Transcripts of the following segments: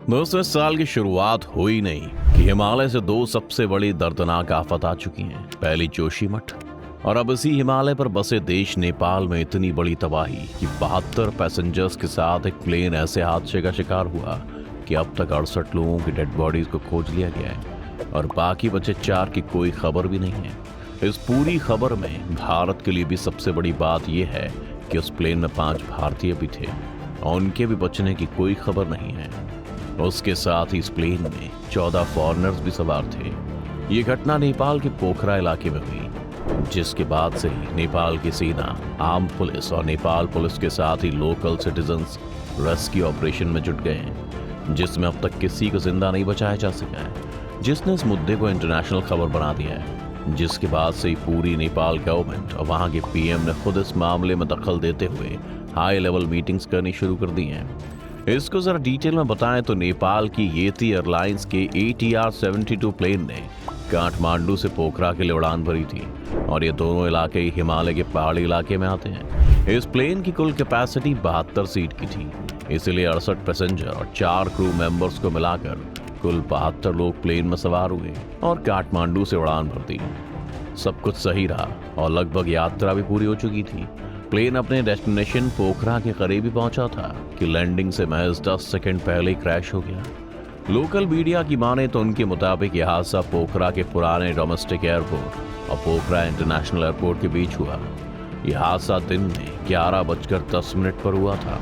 दोस्तों, इस साल की शुरुआत हुई नहीं कि हिमालय से दो सबसे बड़ी दर्दनाक आफत आ चुकी हैं। पहली जोशीमठ और अब इसी हिमालय पर बसे देश नेपाल में इतनी बड़ी तबाही कि 72 पैसेंजर्स के साथ एक प्लेन ऐसे हादसे का शिकार हुआ कि अब तक 68 लोगों की डेड बॉडीज को खोज लिया गया है और बाकी बचे 4 की कोई खबर भी नहीं है। इस पूरी खबर में भारत के लिए भी सबसे बड़ी बात यह है कि उस प्लेन में 5 भारतीय भी थे और उनके भी बचने की कोई खबर नहीं है। उसके साथ ही इस प्लेन में 14 फॉरेनर्स भी सवार थे। ये घटना नेपाल के पोखरा इलाके में हुई, जिसके बाद से ही नेपाल की सेना, आर्म पुलिस और नेपाल पुलिस के साथ ही लोकल सिटीजन्स रेस्क्यू ऑपरेशन में जुट गए हैं, जिसमें अब तक किसी को जिंदा नहीं बचाया जा सका है, जिसने इस मुद्दे को इंटरनेशनल खबर बना दिया है। जिसके बाद से ही पूरी नेपाल गवर्नमेंट और वहां के पीएम ने खुद इस मामले में दखल देते हुए हाई लेवल मीटिंग्स करनी शुरू कर दी हैं। इसको जरा डिटेल में बताएं तो नेपाल की येती एयरलाइंस के ATR 72 प्लेन ने काठमांडू से पोखरा के लिए उड़ान भरी थी और ये दोनों इलाके हिमालय के पहाड़ी इलाके में आते हैं। इस प्लेन की कुल कैपेसिटी 72 सीट की थी, इसलिए 68 पैसेंजर और 4 क्रू मेंबर्स को मिलाकर कुल 72 लोग प्लेन में सवार हुए और काठमांडू से उड़ान भर दी। सब कुछ सही रहा और लगभग यात्रा भी पूरी हो चुकी थी। प्लेन अपने डेस्टिनेशन पोखरा के करीब ही पहुंचा था कि लैंडिंग से महज 10 सेकंड पहले ही क्रैश हो गया। लोकल मीडिया की माने तो उनके मुताबिक यह हादसा पोखरा के पुराने डोमेस्टिक एयरपोर्ट और पोखरा इंटरनेशनल एयरपोर्ट के बीच हुआ। यह हादसा दिन में 11:10 पर हुआ था,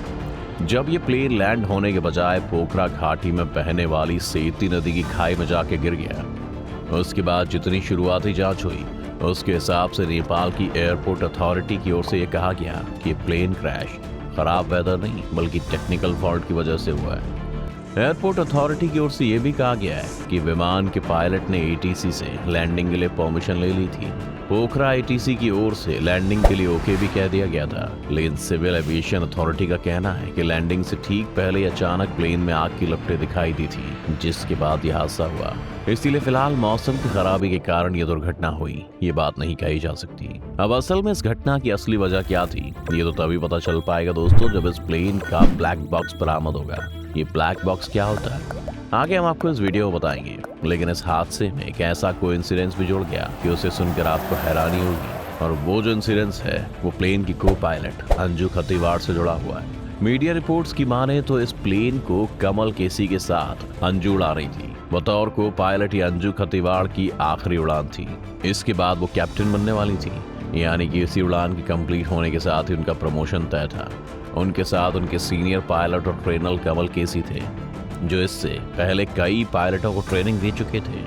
जब ये प्लेन लैंड होने के बजाय पोखरा घाटी में बहने वाली सेती नदी की खाई में जाके गिर गया। उसके बाद जितनी शुरुआती जांच हुई उसके हिसाब से नेपाल की एयरपोर्ट अथॉरिटी की ओर से यह कहा गया कि प्लेन क्रैश खराब वेदर नहीं बल्कि टेक्निकल फॉल्ट की वजह से हुआ है। एयरपोर्ट अथॉरिटी की ओर से यह भी कहा गया है कि विमान के पायलट ने ATC से लैंडिंग के लिए परमिशन ले ली थी। पोखरा ATC की ओर से लैंडिंग के लिए ओके भी कह दिया गया था, लेकिन सिविल एविएशन अथॉरिटी का कहना है कि लैंडिंग से ठीक पहले अचानक प्लेन में आग की लपटें दिखाई दी थी, जिसके बाद यह हादसा हुआ। इसीलिए फिलहाल मौसम की खराबी के कारण यह दुर्घटना हुई, ये बात नहीं कही जा सकती। अब असल में इस घटना की असली वजह क्या थी, ये तो तभी पता चल पाएगा दोस्तों जब इस प्लेन का ब्लैक बॉक्स बरामद होगा। ये ब्लैक बॉक्स क्या होता है आगे हम आपको इस वीडियो में बताएंगे, लेकिन इस हादसे में एक ऐसा कोइंसिडेंस भी जुड़ गया कि उसे सुनकर आपको हैरानी होगी। और वो जो इंसिडेंस है वो प्लेन की को पायलट अंजू खतीवाड़ से जुड़ा हुआ है। मीडिया रिपोर्ट्स की माने तो इस प्लेन को कमल केसी के साथ अंजू उड़ा रही थी। बतौर को पायलट ये अंजू खतीवाड़ की आखिरी उड़ान थी। इसके बाद वो कैप्टन बनने वाली थी, यानी कि इसी उड़ान की कंप्लीट होने के साथ ही उनका प्रमोशन तय था। उनके साथ उनके सीनियर पायलट और ट्रेनर कमल केसी थे, जो इससे पहले कई पायलटों को ट्रेनिंग दे चुके थे।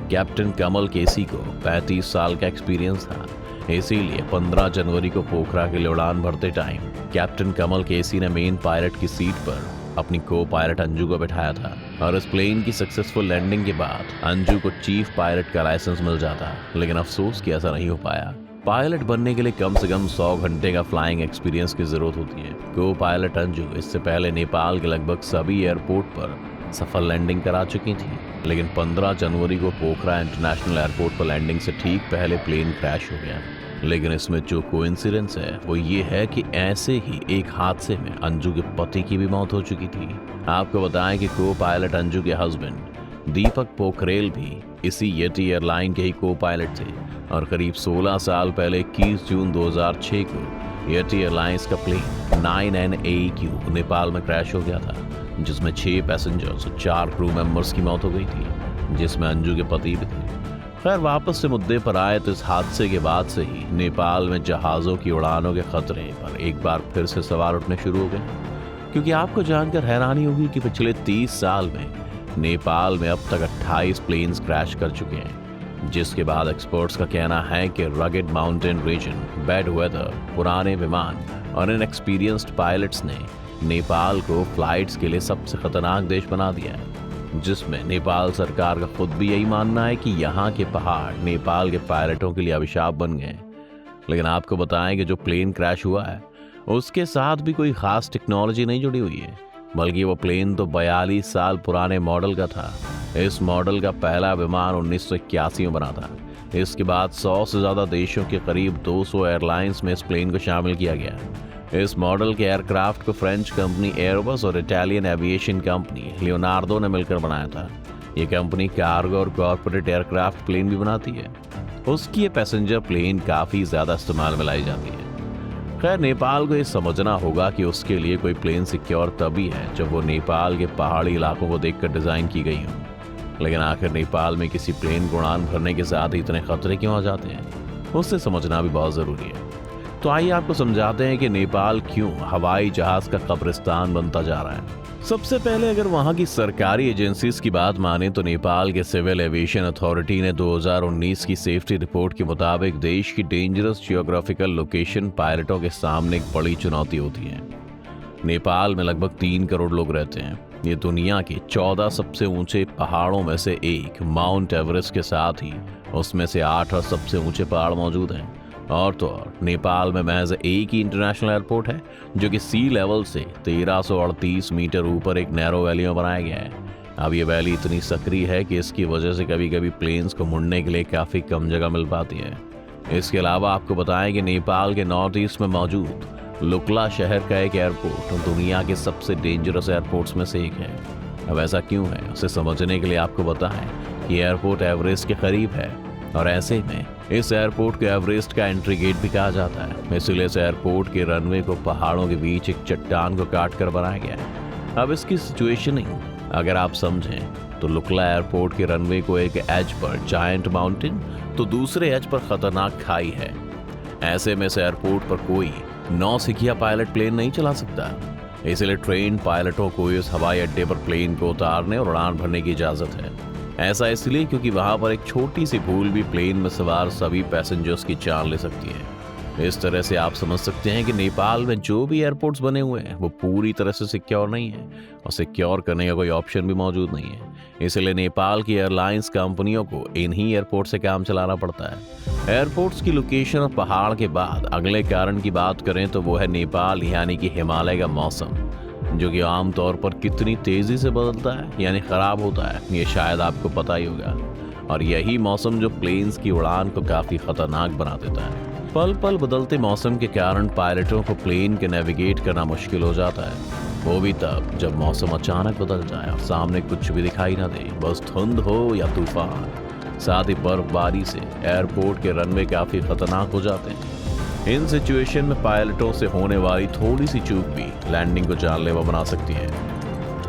कैप्टन कमल केसी को 35 साल का एक्सपीरियंस था, इसीलिए 15 जनवरी को पोखरा के लिए उड़ान भरते टाइम कैप्टन कमल केसी ने मेन पायलट की सीट पर अपनी को पायलट अंजू को बैठाया था और इस प्लेन की सक्सेसफुल लैंडिंग के बाद अंजू को चीफ पायलट का लाइसेंस मिल जाता, लेकिन अफसोस कि ऐसा नहीं हो पाया। पायलट बनने के लिए कम से कम 100 घंटे का फ्लाइंग एक्सपीरियंस की जरूरत होती है। को पायलट अंजू इससे पहले नेपाल के लगभग सभी एयरपोर्ट पर सफल लैंडिंग करा चुकी थी, लेकिन 15 जनवरी को पोखरा इंटरनेशनल एयरपोर्ट पर लैंडिंग से ठीक पहले प्लेन क्रैश हो गया। लेकिन इसमें जो कोइंसिडेंस है वो ये है कि ऐसे ही एक हादसे में अंजू के पति की भी मौत हो चुकी थी। आपको बताएं कि को पायलट अंजू के हस्बैंड दीपक पोखरेल भी इसी येटी एयरलाइन के ही को पायलट थे और करीब 16 साल पहले 21 जून 2006 को येटी एयरलाइंस का प्लेन 9NAQ नेपाल में क्रैश हो गया था, जिसमें 6 पैसेंजर्स और 4 क्रू मेंबर्स की मौत हो गई थी, जिसमें अंजू के पति भी थे। खैर वापस से मुद्दे पर आए तो इस हादसे के बाद से ही नेपाल में जहाज़ों की उड़ानों के खतरे पर एक बार फिर से सवाल उठने शुरू हो गए, क्योंकि आपको जानकर हैरानी होगी कि पिछले 30 साल में नेपाल में अब तक 28 प्लेन्स क्रैश कर चुके हैं, जिसके बाद एक्सपर्ट्स का कहना है कि rugged mountain region, bad weather, पुराने विमान और इनएक्सपीरियंस्ड पायलट्स ने नेपाल को फ्लाइट्स के लिए सबसे खतरनाक देश बना दिया है, जिसमें नेपाल सरकार का खुद भी यही मानना है कि यहाँ के पहाड़ नेपाल के पायलटों के लिए अभिशाप बन गए। लेकिन आपको बताएं कि जो प्लेन क्रैश हुआ है उसके साथ भी कोई खास टेक्नोलॉजी नहीं जुड़ी हुई है, बल्कि वो प्लेन तो 42 साल पुराने मॉडल का था। इस मॉडल का पहला विमान 1981 में बना था। इसके बाद 100 से ज़्यादा देशों के करीब 200 एयरलाइंस में इस प्लेन को शामिल किया गया। इस मॉडल के एयरक्राफ्ट को फ्रेंच कंपनी एयरबस और इटालियन एविएशन कंपनी लियोनार्डो ने मिलकर बनाया था। ये कंपनी कार्गो और कॉर्पोरेट एयरक्राफ्ट प्लेन भी बनाती है। उसकी ये पैसेंजर प्लेन काफ़ी ज़्यादा इस्तेमाल में लाई जाती है। खैर, नेपाल को ये समझना होगा कि उसके लिए कोई प्लेन सिक्योर तभी है जब वो नेपाल के पहाड़ी इलाकों को देखकर डिज़ाइन की गई हो। लेकिन आखिर नेपाल में किसी प्लेन को उड़ान भरने के साथ इतने खतरे क्यों आ जाते हैं, उससे समझना भी बहुत ज़रूरी है। तो आइए आपको समझाते हैं कि नेपाल क्यों हवाई जहाज का कब्रिस्तान बनता जा रहा है। सबसे पहले अगर वहां की सरकारी एजेंसीज की बात माने तो नेपाल के सिविल एविएशन अथॉरिटी ने 2019 की सेफ्टी रिपोर्ट के मुताबिक देश की डेंजरस जियोग्राफिकल लोकेशन पायलटों के सामने एक बड़ी चुनौती होती है। नेपाल में लगभग 3 करोड़ लोग रहते हैं। ये दुनिया के 14 सबसे ऊंचे पहाड़ों में से एक माउंट एवरेस्ट के साथ ही उसमें से 8 और सबसे ऊंचे पहाड़ मौजूद हैं। और तो और नेपाल में महज एक ही इंटरनेशनल एयरपोर्ट है जो कि सी लेवल से 1338 मीटर ऊपर एक नैरो वैली में बनाया गया है। अब ये वैली इतनी सक्रिय है कि इसकी वजह से कभी कभी प्लेन्स को मुड़ने के लिए काफ़ी कम जगह मिल पाती है। इसके अलावा आपको बताएं कि नेपाल के नॉर्थ ईस्ट में मौजूद लुकला शहर का एक एयरपोर्ट दुनिया के सबसे डेंजरस एयरपोर्ट्स में से एक है। अब ऐसा क्यों है, उसे समझने के लिए आपको बताएं कि एयरपोर्ट एवरेस्ट के करीब है और ऐसे में इस एयरपोर्ट को एवरेस्ट का एंट्री गेट भी कहा जाता है। इसलिए इस एयरपोर्ट के रनवे को पहाड़ों के बीच एक चट्टान को काट कर बनाया गया है। अब इसकी सिचुएशनिंग अगर आप समझें तो लुकला एयरपोर्ट के रनवे को एक एज पर जायंट माउंटेन तो दूसरे एज पर खतरनाक खाई है। ऐसे में इस एयरपोर्ट पर कोई नौसिखिया पायलट प्लेन नहीं चला सकता। इसलिए ट्रेन पायलटों को इस हवाई अड्डे पर प्लेन को उतारने और उड़ान भरने की इजाजत है। ऐसा इसलिए क्योंकि वहां पर एक छोटी सी भूल भी प्लेन में सवार सभी पैसेंजर्स की जान ले सकती है। इस तरह से आप समझ सकते हैं कि नेपाल में जो भी एयरपोर्ट्स बने हुए हैं वो पूरी तरह से सिक्योर नहीं है और सिक्योर करने का कोई ऑप्शन भी मौजूद नहीं है। इसलिए नेपाल की एयरलाइंस कंपनियों को इन्हीं एयरपोर्ट से काम चलाना पड़ता है। एयरपोर्ट्स की लोकेशन और पहाड़ के बाद अगले कारण की बात करें तो वो है नेपाल यानी कि हिमालय का मौसम, जो कि आमतौर पर कितनी तेजी से बदलता है यानी खराब होता है, ये शायद आपको पता ही होगा। और यही मौसम जो प्लेन्स की उड़ान को काफी खतरनाक बना देता है। पल पल बदलते मौसम के कारण पायलटों को प्लेन के नेविगेट करना मुश्किल हो जाता है, वो भी तब जब मौसम अचानक बदल जाए और सामने कुछ भी दिखाई ना दे, बस धुंध हो या तूफान। साथ ही बर्फबारी से एयरपोर्ट के रनवे काफी खतरनाक हो जाते हैं। इन सिचुएशन में पायलटों से होने वाली थोड़ी सी चूक भी लैंडिंग को जानलेवा बना सकती है।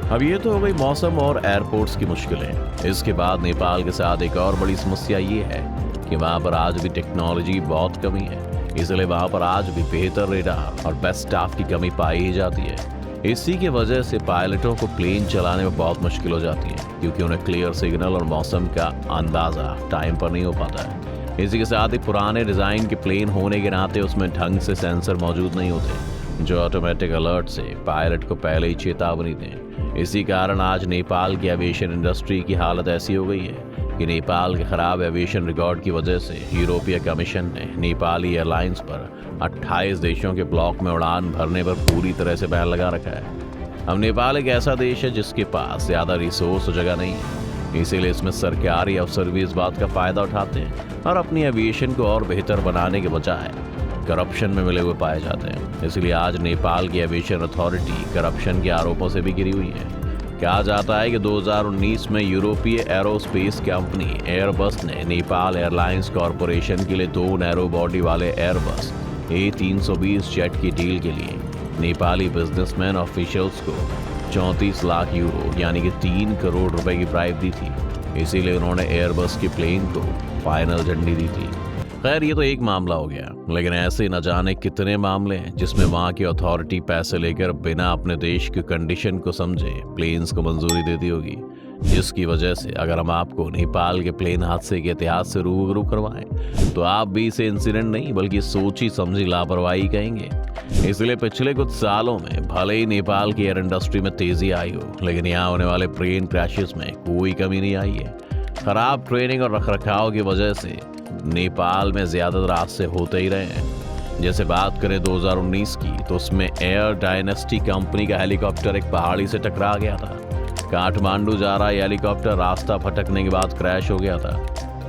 अब ये तो हो गई मौसम और एयरपोर्ट्स की मुश्किलें। इसके बाद नेपाल के साथ एक और बड़ी समस्या ये है कि वहाँ पर आज भी टेक्नोलॉजी की बहुत कमी है। इसलिए वहाँ पर आज भी बेहतर रेडार और बेस्ट स्टाफ की कमी पाई ही जाती है। इसी की वजह से पायलटों को प्लेन चलाने में बहुत मुश्किल हो जाती है, क्योंकि उन्हें क्लियर सिग्नल और मौसम का अंदाज़ा टाइम पर नहीं हो पाता है। इसी के साथ ही पुराने डिज़ाइन के प्लेन होने के नाते उसमें ढंग से सेंसर मौजूद नहीं होते जो ऑटोमेटिक अलर्ट से पायलट को पहले ही चेतावनी दें। इसी कारण आज नेपाल की एविएशन इंडस्ट्री की हालत ऐसी हो गई है कि नेपाल के खराब एविएशन रिकॉर्ड की वजह से यूरोपीय कमीशन ने नेपाली एयरलाइंस पर 28 देशों के ब्लॉक में उड़ान भरने पर पूरी तरह से बैन लगा रखा है। अब नेपाल एक ऐसा देश है जिसके पास ज़्यादा रिसोर्स और जगह नहीं है, इसीलिए इसमें सरकारी अफसर भी इस बात का फ़ायदा उठाते हैं और अपनी एविएशन को और बेहतर बनाने के बजाय करप्शन में मिले हुए पाए जाते हैं। इसलिए आज नेपाल की एविएशन अथॉरिटी करप्शन के आरोपों से भी घिरी हुई है। कहा जाता है कि 2019 में यूरोपीय एरोस्पेस कंपनी एयरबस ने नेपाल एयरलाइंस कॉरपोरेशन के लिए 2 नैरो बॉडी वाले एयरबस A320 जेट की डील के लिए नेपाली बिजनेसमैन ऑफिशियल्स को 34 लाख यूरो यानी कि 3 करोड़ रुपए की ब्राइब दी थी। इसीलिए उन्होंने एयरबस की प्लेन को फाइनल झंडी दी थी। खैर, ये तो एक मामला हो गया, लेकिन ऐसे न जाने कितने मामले हैं जिसमें वहाँ की अथॉरिटी पैसे लेकर बिना अपने देश की कंडीशन को समझे प्लेन्स को मंजूरी देती होगी, जिसकी वजह से अगर हम आपको नेपाल के प्लेन हादसे के इतिहास से रूबरू करवाएं तो आप भी इसे इंसिडेंट नहीं बल्कि सोची समझी लापरवाही कहेंगे। इसलिए पिछले कुछ सालों में भले ही नेपाल की एयर इंडस्ट्री में तेजी आई हो, लेकिन यहाँ होने वाले प्लेन क्रैशेस में कोई कमी नहीं आई है। खराब ट्रेनिंग और रखरखाव की वजह से नेपाल में ज्यादातर हादसे होते ही रहे हैं। जैसे बात करें 2019 की तो उसमें एयर डायनेस्टी कंपनी का हेलीकॉप्टर एक पहाड़ी से टकरा गया था। काठमांडू जा रहा हेलीकॉप्टर रास्ता भटकने के बाद क्रैश हो गया था।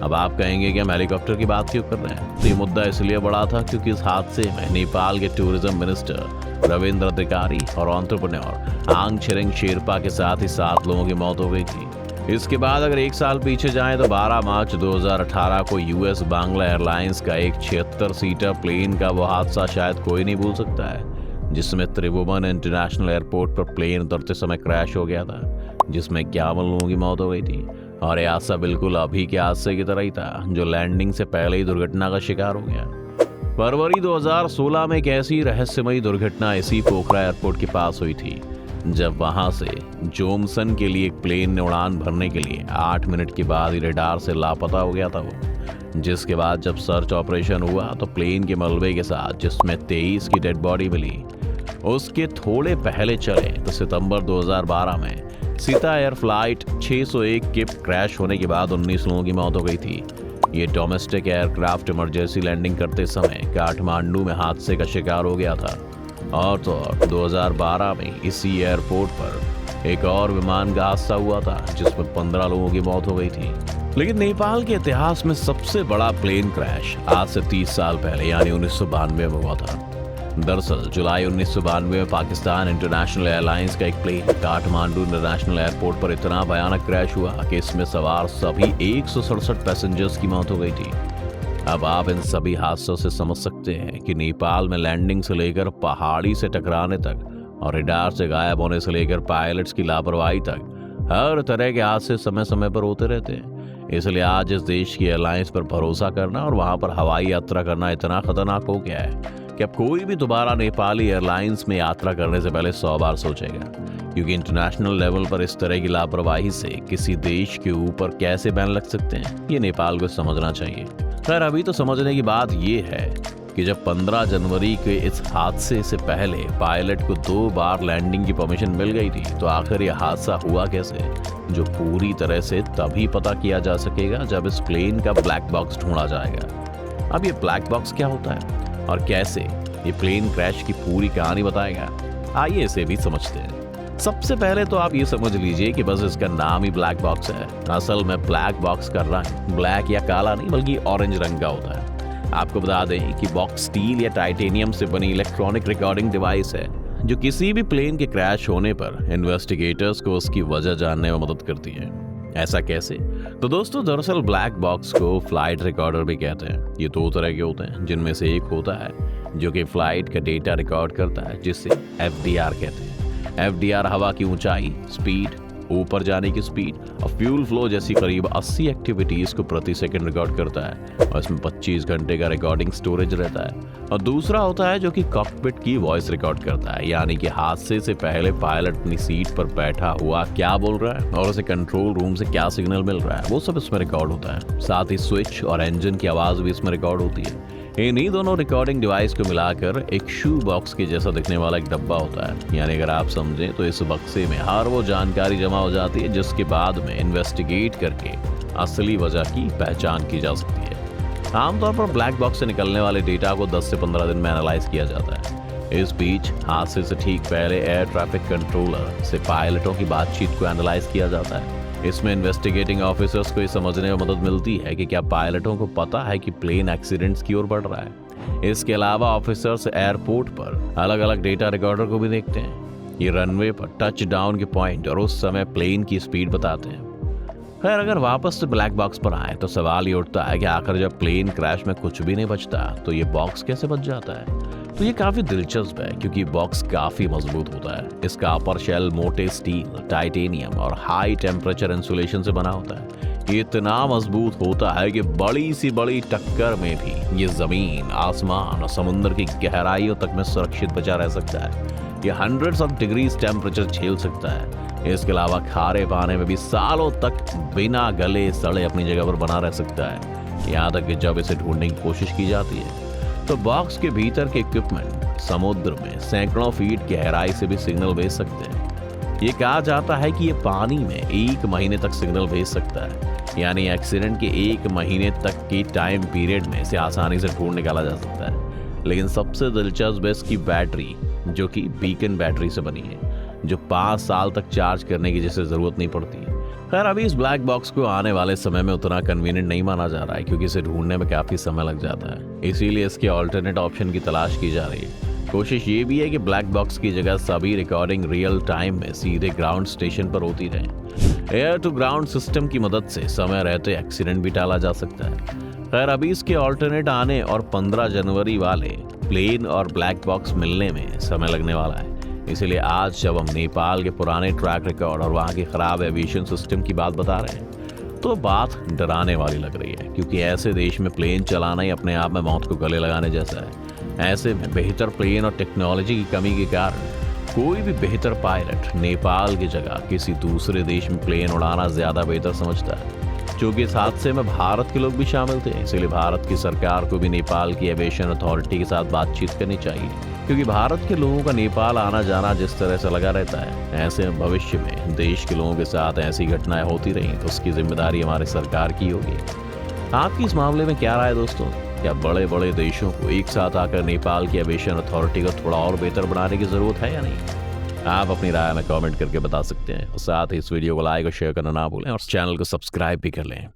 अब आप कहेंगे कि हम हेलीकॉप्टर की बात क्यों कर रहे हैं, तो ये मुद्दा इसलिए बड़ा था क्योंकि इस हादसे में नेपाल के टूरिज्म मिनिस्टर रविंद्र अधिकारी और एंटरप्रेन्योर आंग छिरिंग शेरपा के साथ ही 7 लोगों की मौत हो गई थी। इसके बाद अगर 1 साल पीछे जाएं तो 12 मार्च 2018 को यूएस बांग्ला एयरलाइंस का एक 76 सीटर प्लेन का वो हादसा शायद कोई नहीं भूल सकता है, जिसमें त्रिभुवन इंटरनेशनल एयरपोर्ट पर प्लेन उतरते समय क्रैश हो गया था, जिसमें 51 लोगों की मौत हो गई थी। और यह हादसा बिल्कुल अभी के हादसे की तरह ही था, जो लैंडिंग से पहले ही दुर्घटना का शिकार हो गया। फरवरी 2016 में एक ऐसी रहस्यमयी दुर्घटना इसी पोखरा एयरपोर्ट के पास हुई थी, जब वहां से जोमसन के लिए एक प्लेन ने उड़ान भरने के लिए 8 मिनट के बाद ही रडार से लापता हो गया था वो। जिसके बाद जब सर्च ऑपरेशन हुआ तो प्लेन के मलबे के साथ, जिसमें 23 की डेड बॉडी मिली, उसके थोड़े पहले चले तो सितंबर 2012 में सीता एयर फ्लाइट 601 के क्रैश होने के बाद 19 लोगों की मौत हो गई थी। ये डोमेस्टिक एयरक्राफ्ट इमरजेंसी लैंडिंग करते समय काठमांडू में हादसे का शिकार हो गया था। और तो 2012 में इसी एयरपोर्ट पर एक और विमान का हादसा हुआ था, जिसमें 15 लोगों की मौत हो गई थी। लेकिन नेपाल के इतिहास में सबसे बड़ा प्लेन क्रैश आज से 30 साल पहले यानी 1992 में हुआ था। दरअसल जुलाई 1992 में पाकिस्तान इंटरनेशनल एयरलाइंस का एक प्लेन काठमांडू इंटरनेशनल एयरपोर्ट पर इतना भयानक क्रैश हुआ कि इसमें सवार सभी 167 पैसेंजर्स की मौत हो गई थी। अब आप इन सभी हादसों से समझ सकते हैं कि नेपाल में लैंडिंग से लेकर पहाड़ी से टकराने तक और रडार से गायब होने से लेकर पायलट्स की लापरवाही तक हर तरह के हादसे समय समय पर होते रहते हैं। इसलिए आज इस देश की एयरलाइंस पर भरोसा करना और वहां पर हवाई यात्रा करना इतना खतरनाक हो गया है कि अब कोई भी दोबारा नेपाली एयरलाइंस में यात्रा करने से पहले 100 बार सोचेगा, क्योंकि इंटरनेशनल लेवल पर इस तरह की लापरवाही से किसी देश के ऊपर कैसे बैन लग सकते हैं, ये नेपाल को समझना चाहिए। खैर, अभी तो समझने की बात ये है कि जब 15 जनवरी के इस हादसे से पहले पायलट को 2 बार लैंडिंग की परमिशन मिल गई थी, तो आखिर यह हादसा हुआ कैसे, जो पूरी तरह से तभी पता किया जा सकेगा जब इस प्लेन का ब्लैक बॉक्स ढूंढा जाएगा। अब ये ब्लैक बॉक्स क्या होता है और कैसे ये प्लेन क्रैश की पूरी कहानी बताएगा, आइए इसे भी समझते हैं। सबसे पहले तो आप ये समझ लीजिए कि बस इसका नाम ही ब्लैक बॉक्स है। असल में ब्लैक बॉक्स का रंग ब्लैक या काला नहीं बल्कि ऑरेंज रंग का होता है। आपको बता दें कि बॉक्स स्टील या टाइटेनियम से बनी इलेक्ट्रॉनिक रिकॉर्डिंग डिवाइस है, जो किसी भी प्लेन के क्रैश होने पर इन्वेस्टिगेटर्स को उसकी वजह जानने में मदद करती है। ऐसा कैसे? तो दोस्तों, दरअसल ब्लैक बॉक्स को फ्लाइट रिकॉर्डर भी कहते हैं। ये 2 तरह के होते हैं, जिनमें से एक होता है जो कि फ्लाइट का डेटा रिकॉर्ड करता है, जिसे FDR कहते हैं। FDR हवा की ऊंचाई, स्पीड, ऊपर जाने की स्पीड और फ्यूल फ्लो जैसी करीब 80 एक्टिविटीज को प्रति सेकंड रिकॉर्ड करता है और इसमें 25 घंटे का रिकॉर्डिंग स्टोरेज रहता है। और दूसरा होता है जो कि कॉकपिट की वॉइस रिकॉर्ड करता है, यानी कि हादसे से पहले पायलट अपनी सीट पर बैठा हुआ क्या बोल रहा है और उसे कंट्रोल रूम से क्या सिग्नल मिल रहा है, वो सब इसमें रिकॉर्ड होता है। साथ ही स्विच और इंजन की आवाज भी इसमें रिकॉर्ड होती है। इन्हीं दोनों रिकॉर्डिंग डिवाइस को मिलाकर एक शू बॉक्स के जैसा दिखने वाला एक डब्बा होता है। यानी अगर आप समझें तो इस बक्से में हर वो जानकारी जमा हो जाती है जिसके बाद में इन्वेस्टिगेट करके असली वजह की पहचान की जा सकती है। आमतौर पर ब्लैक बॉक्स से निकलने वाले डेटा को 10 से 15 दिन में एनालाइज किया जाता है। इस बीच हादसे से ठीक पहले एयर ट्रैफिक कंट्रोलर से पायलटों की बातचीत को एनालाइज किया जाता है। इसमें इन्वेस्टिगेटिंग ऑफिसर्स को ये समझने में मदद मिलती है कि क्या पायलटों को पता है कि प्लेन एक्सीडेंट्स की ओर बढ़ रहा है। इसके अलावा ऑफिसर्स एयरपोर्ट पर अलग अलग डेटा रिकॉर्डर को भी देखते हैं। ये रनवे पर टच डाउन के पॉइंट और उस समय प्लेन की स्पीड बताते हैं। खैर, अगर वापस से ब्लैक बॉक्स पर आए तो सवाल ये उठता है कि आखिर जब प्लेन क्रैश में कुछ भी नहीं बचता तो ये बॉक्स कैसे बच जाता है। तो ये काफी दिलचस्प है क्योंकि बॉक्स काफी मजबूत होता है। इसका अपर शेल मोटे स्टील, टाइटेनियम और हाई टेम्परेचर इंसुलेशन से बना होता है। ये इतना मजबूत होता है कि बड़ी सी बड़ी टक्कर में भी ये जमीन, आसमान और समुद्र की गहराइयों तक में सुरक्षित बचा रह सकता है। ये हंड्रेड्स ऑफ डिग्रीज टेम्परेचर झेल सकता है। इसके अलावा खारे पानी में भी सालों तक बिना गले सड़े अपनी जगह पर बना रह सकता है। यहाँ तक कि जब इसे ढूंढने की कोशिश की जाती है तो बॉक्स के भीतर के इक्विपमेंट समुद्र में सैकड़ों फीट गहराई से भी सिग्नल भेज सकते हैं। ये कहा जाता है कि ये पानी में 1 महीने तक सिग्नल भेज सकता है, यानी एक्सीडेंट के 1 महीने तक की टाइम पीरियड में इसे आसानी से ढूंढ निकाला जा सकता है। लेकिन सबसे दिलचस्प है इसकी बैटरी, जो कि बीकन बैटरी से बनी है, जो 5 साल तक चार्ज करने की जैसे जरूरत नहीं पड़ती। खैर, अभी इस ब्लैक बॉक्स को आने वाले समय में उतना कन्वीनियंट नहीं माना जा रहा है क्योंकि इसे ढूंढने में काफी समय लग जाता है। इसीलिए इसके ऑल्टरनेट ऑप्शन की तलाश की जा रही है। कोशिश ये भी है कि ब्लैक बॉक्स की जगह सभी रिकॉर्डिंग रियल टाइम में सीधे ग्राउंड स्टेशन पर होती रहे। एयर टू ग्राउंड सिस्टम की मदद से समय रहते एक्सीडेंट भी टाला जा सकता है। खैर, अभी इसके ऑल्टरनेट आने और 15 जनवरी वाले प्लेन और ब्लैक बॉक्स मिलने में समय लगने वाला है। इसलिए आज जब हम नेपाल के पुराने ट्रैक रिकॉर्ड और वहाँ के खराब एविएशन सिस्टम की बात बता रहे हैं तो बात डराने वाली लग रही है, क्योंकि ऐसे देश में प्लेन चलाना ही अपने आप में मौत को गले लगाने जैसा है। ऐसे में बेहतर प्लेन और टेक्नोलॉजी की कमी के कारण कोई भी बेहतर पायलट नेपाल की जगह किसी दूसरे देश में प्लेन उड़ाना ज्यादा बेहतर समझता है। क्योंकि इस हादसे में भारत के लोग भी शामिल थे, इसलिए भारत की सरकार को भी नेपाल की एविएशन अथॉरिटी के साथ बातचीत करनी चाहिए, क्योंकि भारत के लोगों का नेपाल आना जाना जिस तरह से लगा रहता है, ऐसे में भविष्य में देश के लोगों के साथ ऐसी घटनाएं होती रही तो उसकी जिम्मेदारी हमारे सरकार की होगी। आपकी इस मामले में क्या राय है दोस्तों? क्या बड़े बड़े देशों को एक साथ आकर नेपाल की एविएशन अथॉरिटी को थोड़ा और बेहतर बनाने की जरूरत है या नहीं? आप अपनी राय में कमेंट करके बता सकते हैं और साथ ही इस वीडियो को लाइक और शेयर करना ना भूलें और चैनल को सब्सक्राइब भी कर लें।